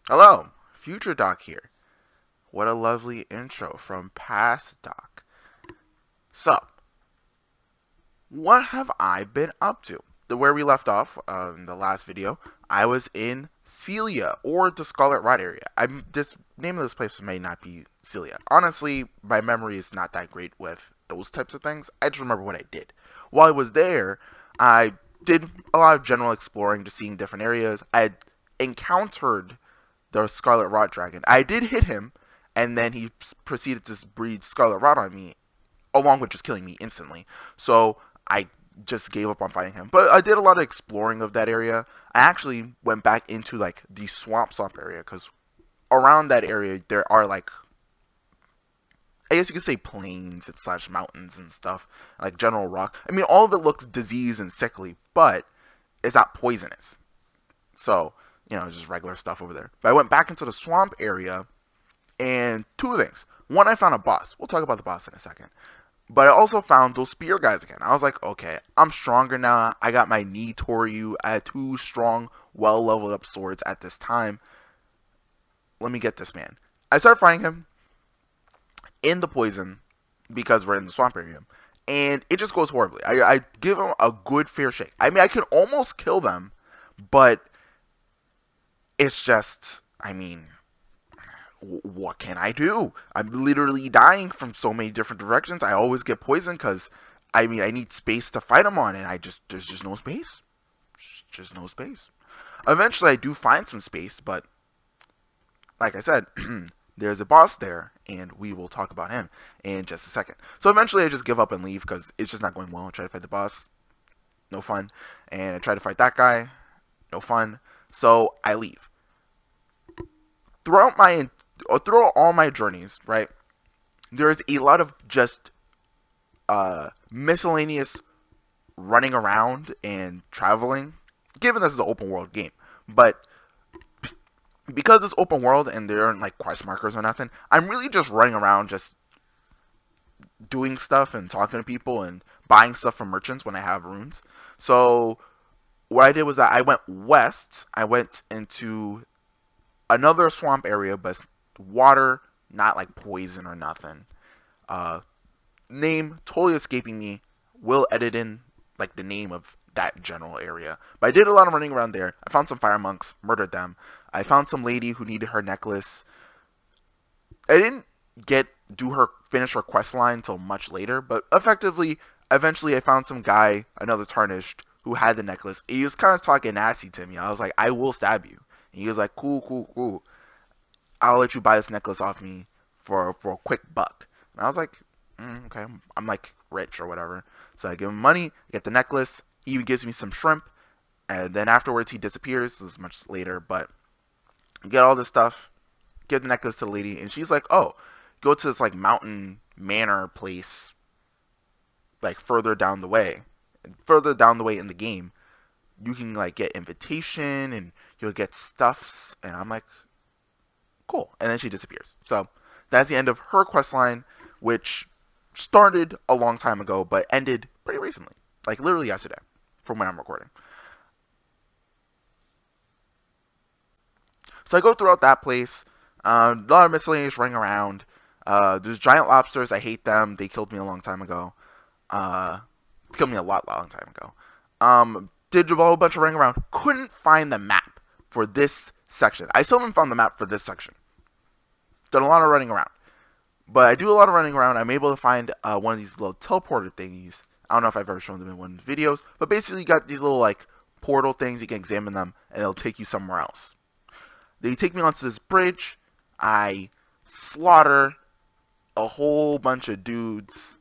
Hello, Future Doc here. What a lovely intro from Past Doc. So, what have I been up to? Where we left off in the last video, I was in Celia or the Scarlet Rot area. This name of this place may not be Celia. Honestly, my memory is not that great with those types of things. I just remember what I did. While I was there, I did a lot of general exploring, just seeing different areas. I had encountered the Scarlet Rot Dragon. I did hit him, and then he proceeded to breed Scarlet Rot on me, along with just killing me instantly. So I just gave up on fighting him. But I did a lot of exploring of that area. I actually went back into like the swamp area because around that area there are like, I guess you could say, plains and slash mountains and stuff, like general rock. I mean, all of it looks diseased and sickly, but it's not poisonous. So, just regular stuff over there. But I went back into the swamp area, and two things. One, I found a boss. We'll talk about the boss in a second. But I also found those spear guys again. I was like, okay, I'm stronger now. I got my knee Toryu. I had two strong, well leveled up swords at this time. Let me get this man. I started fighting him in the poison because we're in the swamp area. And it just goes horribly. I give him a good fair shake. I mean, I could almost kill them, but it's just, I mean, what can I do? I'm literally dying from so many different directions. I always get poisoned because, I mean, I need space to fight them on, and there's just no space. Just no space. Eventually, I do find some space, but like I said, there's a boss there, and we will talk about him in just a second. So eventually, I just give up and leave because it's just not going well. I try to fight the boss, no fun, and I try to fight that guy, no fun. So I leave. Throughout my throughout all my journeys, right, there's a lot of just miscellaneous running around and traveling, given this is an open world game. But because it's open world and there aren't like quest markers or nothing, I'm really just running around, just doing stuff and talking to people and buying stuff from merchants when I have runes. So what I did was that I went west. I went into another swamp area, but water, not like poison or nothing. Uh, Name totally escaping me. Will edit in like the name of that general area. But I did a lot of running around there. I found some fire monks, murdered them. I found some lady who needed her necklace. I didn't get do her finish her quest line until much later, but effectively, eventually I found some guy, another tarnished, who had the necklace. He was kind of talking nasty to me. I was like, I will stab you. And he was like, cool, cool, cool. I'll let you buy this necklace off me for a quick buck. And I was like, okay, I'm like rich or whatever. So I give him money, get the necklace. He even gives me some shrimp, and then afterwards he disappears. This is much later, but get all this stuff, give the necklace to the lady, and she's like, oh, go to this like mountain manor place, like further down the way. And further down the way in the game, you can like get invitation and you'll get stuffs, and I'm like, cool. And then she disappears. So that's the end of her quest line, which started a long time ago, but ended pretty recently, like literally yesterday, from when I'm recording. So I go throughout that place, a lot of miscellaneous running around. There's giant lobsters. I hate them. They killed me a long time ago. Uh, Killed me a long time ago. Did a whole bunch of running around. Couldn't find the map for this section. I still haven't found the map for this section. Done a lot of running around. But I do a lot of running around. I'm able to find one of these little teleporter thingies. I don't know if I've ever shown them in one of the videos, but basically you got these little like portal things. You can examine them, and they'll take you somewhere else. They take me onto this bridge. I slaughter a whole bunch of dudes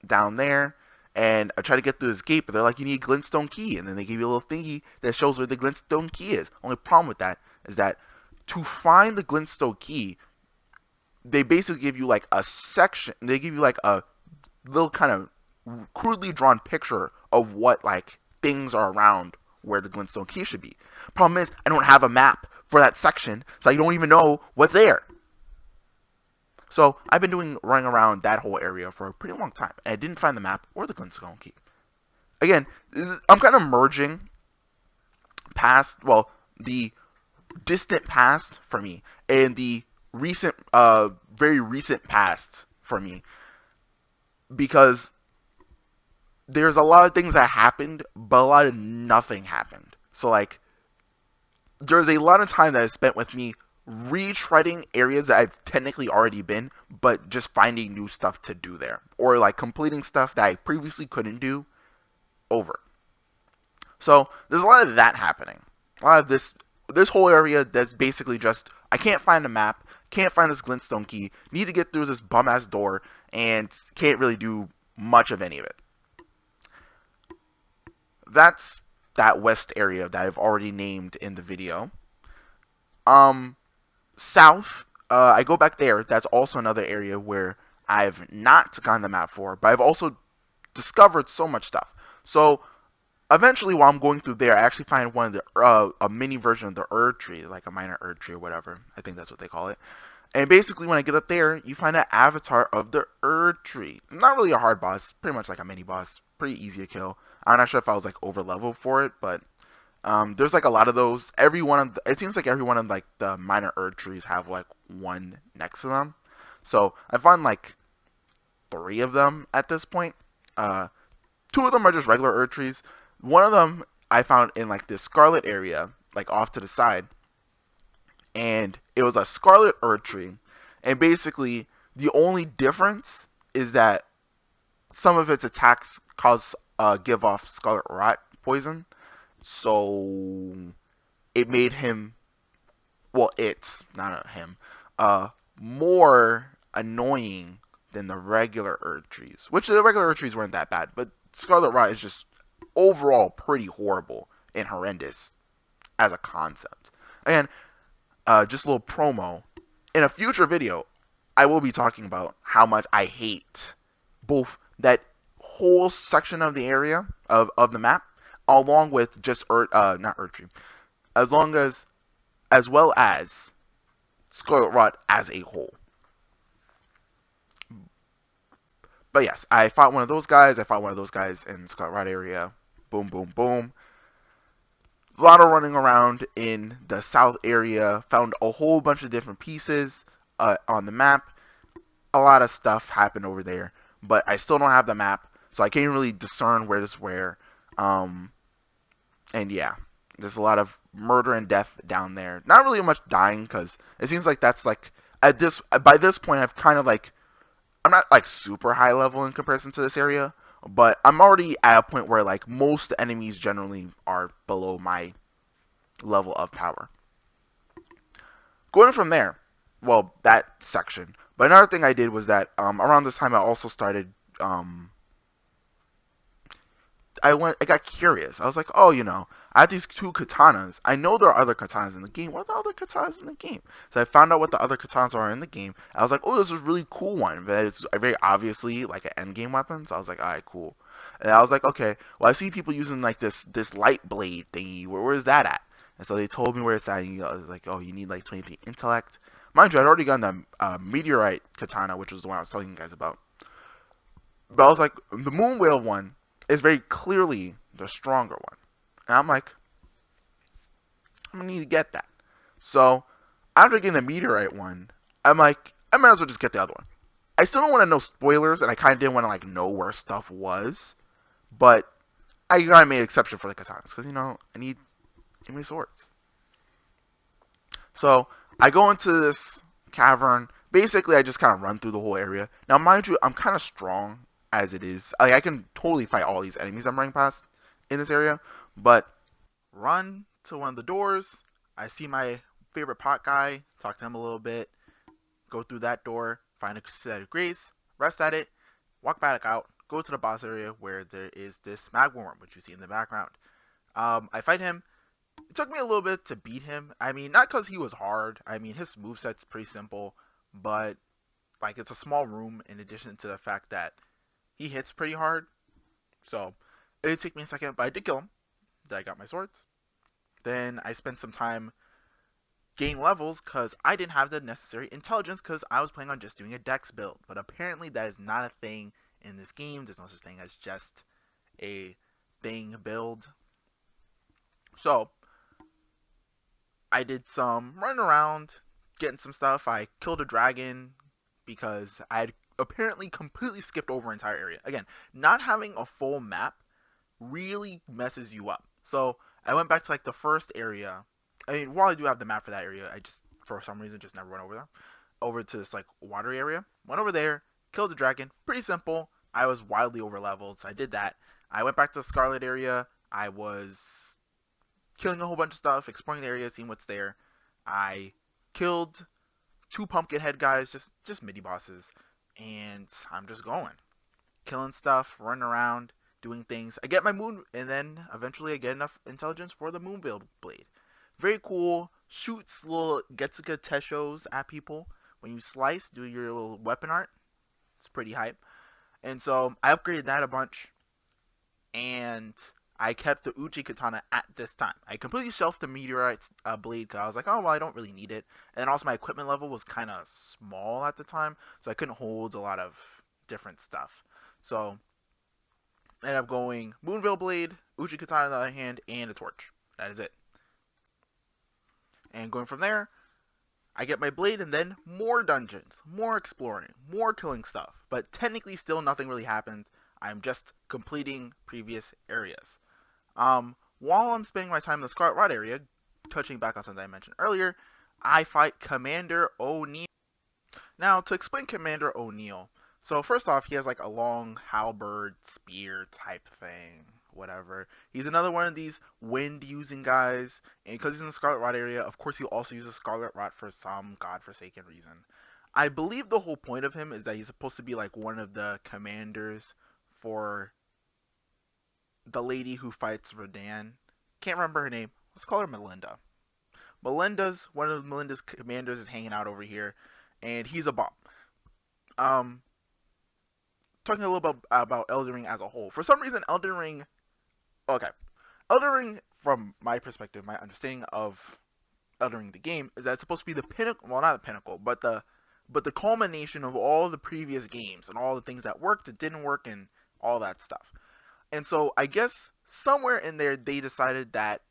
down there, and I try to get through this gate, but they're like, you need a glintstone key, and then they give you a little thingy that shows where the glintstone key is. Only problem with that is that to find the glintstone key, they basically give you like a section. They give you like a little kind of crudely drawn picture of what like things are around where the glintstone key should be. Problem is, I don't have a map for that section, so I don't even know what's there. So I've been running around that whole area for a pretty long time, and I didn't find the map or the glintstone key. Again, I'm kind of merging past, well, the distant past for me and the recent, very recent past for me, because there's a lot of things that happened, but a lot of nothing happened. So like, there's a lot of time that is spent with me retreading areas that I've technically already been, but just finding new stuff to do there, or like completing stuff that I previously couldn't do over. So there's a lot of that happening. A lot of this whole area that's basically just, I can't find a map, can't find this glintstone key, need to get through this bum ass door, and can't really do much of any of it. That's that west area that I've already named in the video. Um, South, I go back there. That's also another area where I've not gotten the map for, but I've also discovered so much stuff. So eventually, while I'm going through there, I actually find one of the a mini version of the Erd tree, like a minor Erd tree or whatever. I think that's what they call it. And basically, when I get up there, you find an avatar of the Erd tree. Not really a hard boss, pretty much like a mini boss, pretty easy to kill. I'm not sure if I was like over leveled for it, but there's like a lot of those. Every one of it seems like every one of like the minor Erd trees have like one next to them. So I found like three of them at this point. Uh, Two of them are just regular Erd trees. One of them I found in like this scarlet area, like off to the side, and it was a scarlet Erd tree. And basically, the only difference is that some of its attacks give off scarlet rot poison, so it made him, well, it's not him, uh, more annoying than the regular Erd trees. Which the regular Erd trees weren't that bad, but Scarlet Rot is just overall pretty horrible and horrendous as a concept. And just a little promo. In a future video, I will be talking about how much I hate both that whole section of the area of the map, along with just not Erdtree, as long as well as Scarlet Rot as a whole. But yes, I fought one of those guys. I fought one of those guys in Scarlet Rot area. Boom, boom, boom. A lot of running around in the south area. Found a whole bunch of different pieces on the map. A lot of stuff happened over there, but I still don't have the map, so I can't really discern where is where. And yeah, there's a lot of murder and death down there. Not really much dying, because it seems like that's like by this point I've kind of like, I'm not like super high level in comparison to this area, but I'm already at a point where like most enemies generally are below my level of power. Going from there, well, that section. But another thing I did was that around this time I also started I got curious. I was like, oh, I have these two katanas. I know there are other katanas in the game. What are the other katanas in the game? So I found out what the other katanas are in the game. I was like, oh, this is a really cool one. But it's very obviously like an end game weapon. So I was like, all right, cool. And I was like, okay, well, I see people using like this light blade thingy. Where's that at? And so they told me where it's at. And I was like, oh, you need like 23 intellect. Mind you, I'd already gotten the meteorite katana, which was the one I was telling you guys about. But I was like, the moon whale one is very clearly the stronger one. And I'm like, I'm gonna need to get that. So after getting the meteorite one, I'm like, I might as well just get the other one. I still don't want to know spoilers, and I kind of didn't want to like know where stuff was, but I kind of made an exception for the katanas because I need my swords. So I go into this cavern. Basically, I just kind of run through the whole area. Now, mind you, I'm kind of strong as it is. Like, I can totally fight all these enemies I'm running past in this area, but run to one of the doors. I see my favorite pot guy, talk to him a little bit, go through that door, find a set of grace, rest at it, walk back out, go to the boss area where there is this magma worm, which you see in the background. I fight him. It took me a little bit to beat him. I mean, not because he was hard. I mean, his moveset's pretty simple, but like it's a small room in addition to the fact that he hits pretty hard. So it did take me a second, but I did kill him. Then I got my swords. Then I spent some time gaining levels because I didn't have the necessary intelligence because I was planning on just doing a dex build. But apparently that is not a thing in this game. There's no such thing as just a thing build. So I did some running around, getting some stuff. I killed a dragon because I had apparently completely skipped over an entire area. Again, not having a full map really messes you up. So I went back to like the first area. I mean, while I do have the map for that area, I just for some reason just never went over there. Over to this like water area. Went over there, killed the dragon. Pretty simple. I was wildly over leveled, so I did that. I went back to the Scarlet area. I was killing a whole bunch of stuff, exploring the area, seeing what's there. I killed two pumpkin head guys, just mini bosses, and I'm just going, killing stuff, running around, doing things. I get my moon, and then eventually I get enough intelligence for the moonveil blade. Very cool. Shoots little Getsuga Teshos at people when you slice. Do your little weapon art. It's pretty hype. And so I upgraded that a bunch, and I kept the Uchi Katana at this time. I completely shelved the Meteorite blade because I was like, oh, well, I don't really need it. And then also my equipment level was kind of small at the time, so I couldn't hold a lot of different stuff. So I ended up going Moonveil Blade, Uchi Katana in the other hand, and a torch. That is it. And going from there, I get my blade and then more dungeons, more exploring, more killing stuff. But technically still nothing really happens. I'm just completing previous areas. While I'm spending my time in the Scarlet Rod area, touching back on something I mentioned earlier, I fight Commander O'Neil. Now, to explain Commander O'Neil, so first off, he has like a long halberd spear type thing, whatever. He's another one of these wind-using guys, and because he's in the Scarlet Rot area, of course he'll also use a Scarlet Rot for some godforsaken reason. I believe the whole point of him is that he's supposed to be like one of the commanders for the lady who fights Rodan. Can't remember her name. Let's call her Melinda. One of Melinda's commanders is hanging out over here, and he's a bomb. Um, Talking a little bit about Elden Ring as a whole. For some reason, okay, Elden Ring, from my perspective, my understanding of Elden Ring the game is that it's supposed to be the pinnacle. Well, not the pinnacle, but the culmination of all the previous games and all the things that worked, that didn't work, and all that stuff. And so I guess somewhere in there they decided that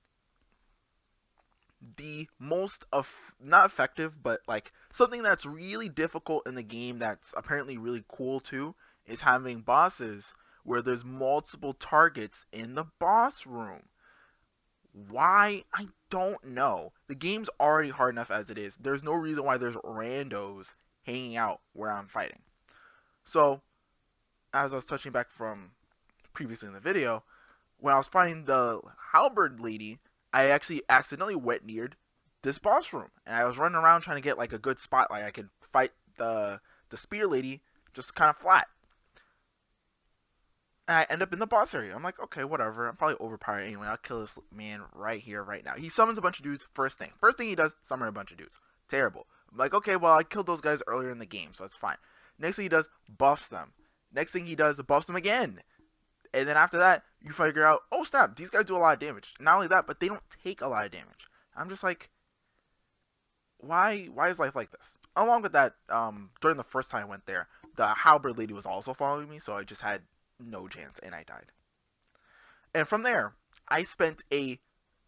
the most of not effective, but like something that's really difficult in the game that's apparently really cool too is having bosses where there's multiple targets in the boss room. Why? I don't know. The game's already hard enough as it is. There's no reason why there's randos hanging out where I'm fighting. So, as I was touching back from previously in the video, when I was fighting the halberd lady, I actually accidentally went near this boss room, and I was running around trying to get like a good spot, like I could fight the spear lady just kind of flat. And I end up in the boss area. I'm like, okay, whatever. I'm probably overpowered anyway. I'll kill this man right here, right now. He summons a bunch of dudes first thing. First thing he does, summon a bunch of dudes. Terrible. I'm like, okay, well, I killed those guys earlier in the game, so that's fine. Next thing he does, buffs them. Next thing he does, buffs them again. And then after that, you figure out, oh snap, these guys do a lot of damage. Not only that, but they don't take a lot of damage. I'm just like, why is life like this? Along with that, during the first time I went there, the halberd lady was also following me, so I just had no chance, and I died. And from there, I spent a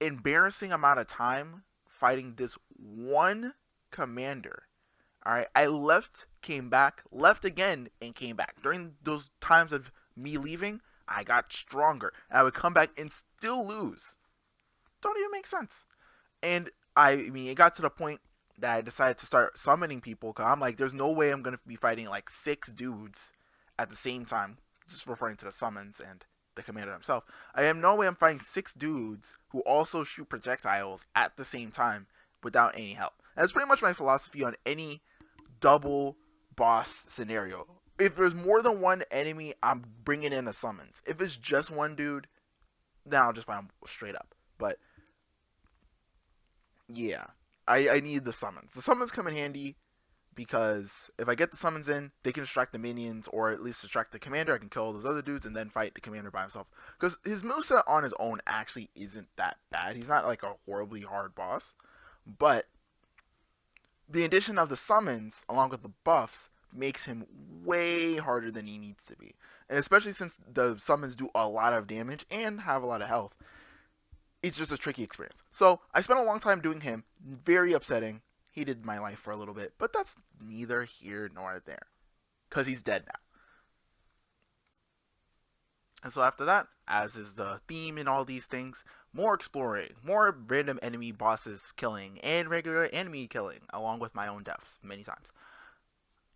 embarrassing amount of time fighting this one commander. Alright, I left, came back, left again, and came back. During those times of me leaving, I got stronger. And I would come back and still lose. Don't even make sense. And I mean, it got to the point that I decided to start summoning people, because I'm like, there's no way I'm going to be fighting like 6 dudes at the same time. Just referring to the summons and the commander himself. I have no way I'm fighting 6 dudes who also shoot projectiles at the same time without any help. That's pretty much my philosophy on any double boss scenario. If there's more than one enemy, I'm bringing in a summons. If it's just one dude, then I'll just fight him straight up. But yeah, I need the summons. The summons come in handy because if I get the summons in, they can distract the minions, or at least distract the commander. I can kill those other dudes and then fight the commander by himself. Because his moveset on his own actually isn't that bad. He's not like a horribly hard boss. But the addition of the summons, along with the buffs, makes him way harder than he needs to be. And especially since the summons do a lot of damage and have a lot of health, it's just a tricky experience. So I spent a long time doing him. Very upsetting. He did my life for a little bit, but that's neither here nor there because he's dead now. And so after that, as is the theme in all these things, more exploring, more random enemy bosses killing, and regular enemy killing, along with my own deaths many times.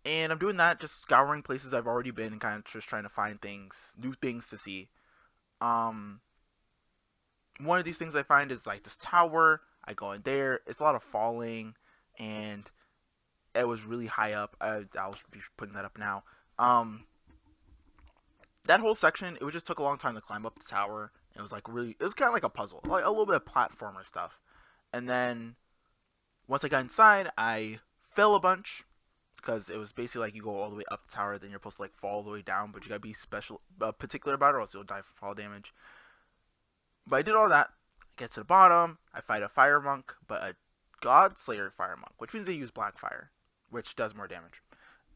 And I'm doing that, just scouring places I've already been and kind of just trying to find things, new things to see. Um, One of these things I find is like this tower. I go in there. It's a lot of falling, and it was really high up. I'll be putting that up now. Um, that whole section, it just took a long time to climb up the tower. It was like really, it was kind of like a puzzle, like a little bit of platformer stuff. And then once I got inside, I fell a bunch because it was basically like you go all the way up the tower, then you're supposed to like fall all the way down, but you gotta be particular about it, or else you'll die from fall damage. But I did all that. I get to the bottom. I fight a fire monk, but a god slayer fire monk, which means they use black fire, which does more damage.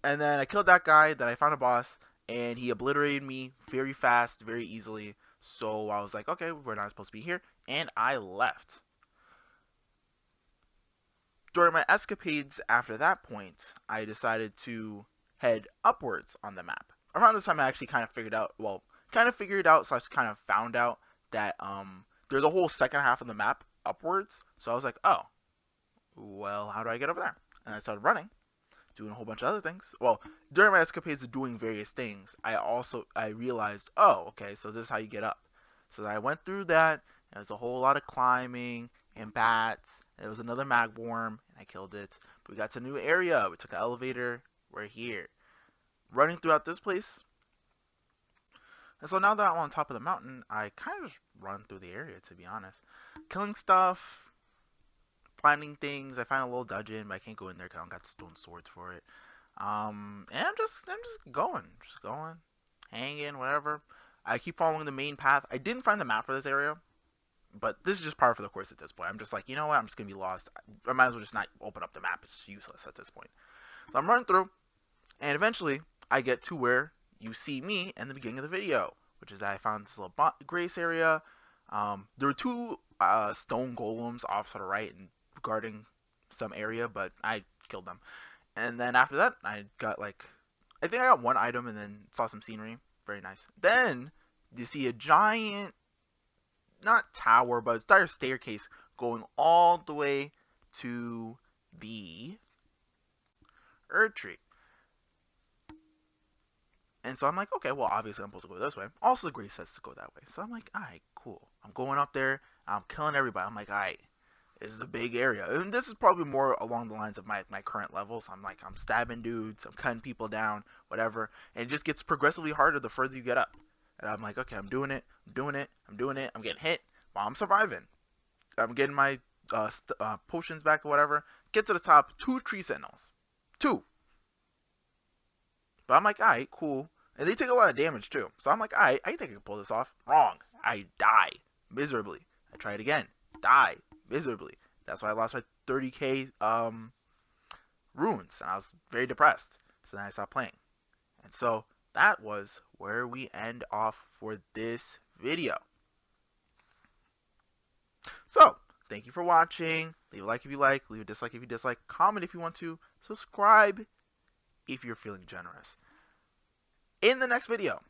And then I killed that guy. Then I found a boss, and he obliterated me very fast, very easily. So I was like, okay, we're not supposed to be here, and I left. During my escapades after that point, I decided to head upwards on the map. Around this time, I actually kind of figured out, well, kind of figured out, so I kind of found out that there's a whole second half of the map upwards. So I was like, oh, well, how do I get over there? And I started running, doing a whole bunch of other things. Well, during my escapades of doing various things, I realized, oh, okay, so this is how you get up. So I went through that. And there was a whole lot of climbing and bats. And there was another magworm, and I killed it. But we got to a new area. We took an elevator. We're here. Running throughout this place. And so now that I'm on top of the mountain, I kind of just run through the area, to be honest. Killing stuff, finding things. I find a little dungeon, but I can't go in there because I don't got stone swords for it. And I'm just going, hanging, whatever. I keep following the main path. I didn't find the map for this area, but this is just par for the course at this point. I'm just like, you know what? I'm just gonna be lost. I might as well just not open up the map. It's useless at this point. So I'm running through, and eventually I get to where you see me in the beginning of the video, which is that I found this little grace area. There were two stone golems off to the right and guarding some area, but I killed them. And then after that, I got like, I think I got one item and then saw some scenery. Very nice. Then you see a giant, not tower, but a entire staircase going all the way to the Erd Tree. And so I'm like, okay, well, obviously I'm supposed to go this way. Also, the grace says to go that way. So I'm like, alright, cool. I'm going up there. I'm killing everybody. I'm like, alright, this is a big area. And this is probably more along the lines of my current levels. I'm like, I'm stabbing dudes. I'm cutting people down, whatever. And it just gets progressively harder the further you get up. And I'm like, okay, I'm doing it. I'm doing it. I'm doing it. I'm getting hit while I'm surviving. I'm getting my potions back or whatever. Get to the top. 2 tree sentinels. 2. But I'm like, alright, cool. And they take a lot of damage too. So I'm like, alright, I think I can pull this off. Wrong. I die miserably. I try it again. Die miserably. That's why I lost my 30k runes. And I was very depressed. So then I stopped playing. And so that was where we end off for this video. So, thank you for watching. Leave a like if you like. Leave a dislike if you dislike. Comment if you want to. Subscribe if you're feeling generous. In the next video,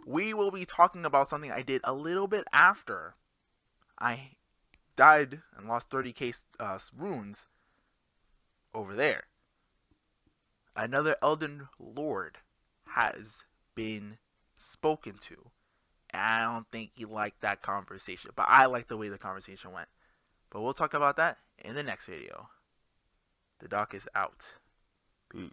we will be talking about something I did a little bit after I died and lost 30k runes over there. Another Elden Lord has been spoken to. And I don't think he liked that conversation, but I like the way the conversation went. But we'll talk about that in the next video. The doc is out. Peace.